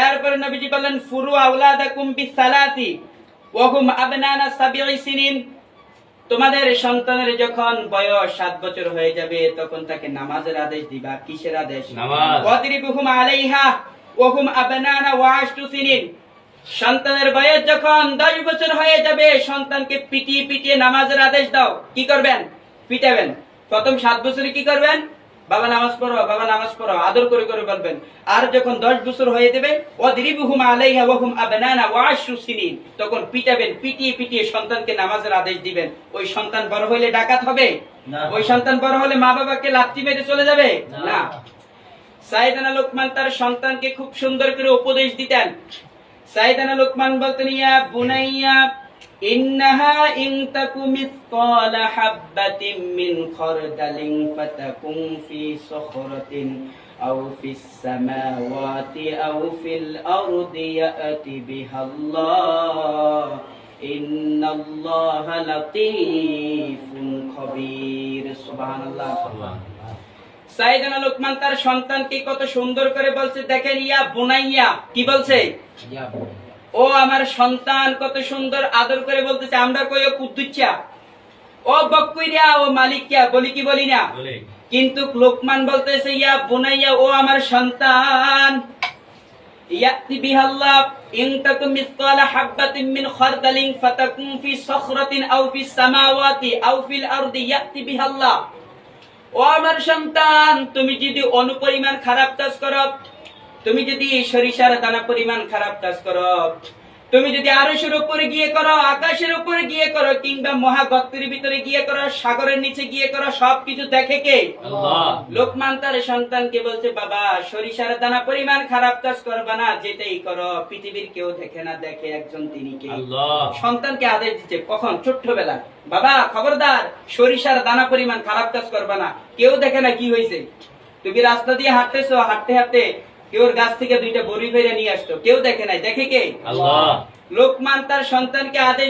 এরপরে নবীজি বললেন ফুরু আওলাদাকুম বিসালাতি ওয়া হুম আবনানা সাবঈ সিনিন। তোমাদের সন্তানের যখন বয়স 7 বছর হয়ে যাবে তখন তাকে নামাজের আদেশ দিবা। কিসের আদেশ? নামাজ। ওয়াদরিবুহুম আলাইহা ওয়া হুম আবনানা ওয়া আশরু সিনিন। সন্তানের বয়স যখন 10 বছর হয়ে যাবে সন্তানকে পিটিয়ে পিটিয়ে নামাজের আদেশ দাও। কি করবেন? পিটাবেন। প্রথম 7 বছরে কি করবেন? বাবা নামাজ পড়ো, বাবা নামাজ পড়ো, আদর করে করে বলবেন। আর যখন 10 বছর হয়ে যাবে ওয়াদরিবুহুম আলাইহা ওয়া হুম আবনানা ওয়া আশরু সিনিন, তখন পিটাবেন, পিটিয়ে পিটিয়ে সন্তানকে নামাজের আদেশ দিবেন। ওই সন্তান বড় হইলে ডাকাত হবে না। ওই সন্তান বড় হলে মা বাবাকে লাথি মেরে চলে যাবে না। সাইয়েদনা লোকমান তার সন্তানকে খুব সুন্দর করে উপদেশ দিতেন। সাইয়েদনা লোকমান বলতেন ইয়া বুনাইয়া ইন্নাহা ইন তাকু মিসকালা হাববাতিন মিন খারদালিন ফাতাকুন ফি সখরাতিন আও ফিস সামাওয়াতি আও ফিল আরদি ইয়াতি বিহাল্লাহ ইন্নাল্লাহা লাতীফুন খবীর। সুবহানাল্লাহ। সাইয়েদনা লোকমান তার সন্তানকে কত সুন্দর করে বলছে, দেখেন ইয়া বুনাইয়া, কি বলছে? ও আমার সন্তান, কত সুন্দর আদর করে বলতেছে। আমরা কই ও কুদ্দুচ্চা, ও বক্কুইরা, ও মালিকিয়া বলি কি বলি না? কিন্তু লোকমান বলতেছে ইয়া বুনাইয়া, ও আমার সন্তান, ইয়াতি বিহাল্লাহ ইন তাকুম মিসকালা হাববাতিন মিন খারদালিন ফাতাকুন ফি সখরাতিন আও ফিস সামাওয়াতি আও ফিল আরদি ইয়াতি বিহাল্লাহ। ও আমার সন্তান, তুমি যদি অনুপরিমাণ খারাপ কাজ করো, তুমি যদি সরিষার দানা পরিমাণ খারাপ কাজ করো, তুমি যদি আরশের উপরে গিয়ে করো, আকাশের উপরে গিয়ে করো, কিংবা মহাগর্তের ভিতরে গিয়ে করো, সাগরের নিচে গিয়ে করো, সবকিছু দেখে কে? আল্লাহ। লোকমান তার সন্তানকে বলছে, বাবা সরিষার দানা পরিমাণ খারাপ কাজ করবা না, যেটাই করো পৃথিবীর কেউ দেখে না, দেখে একজন, তিনি কে? আল্লাহ। সন্তানকে আদেশ দিচ্ছে কখন? ছোট্টবেলা। বাবা খবরদার, সরিষার দানা পরিমাণ খারাপ কাজ করবা না, কেউ দেখে না। কি হয়েছে? তুমি রাস্তা দিয়ে হাঁটতেছো, হাঁটতে হাঁটতে কেউ গাছ থেকে 2টা বড়ি ফেরে নিয়ে আসতো, কেউ দেখে নাই, দেখে কে? আল্লাহ। লোকমান তার সন্তানকে আদেশ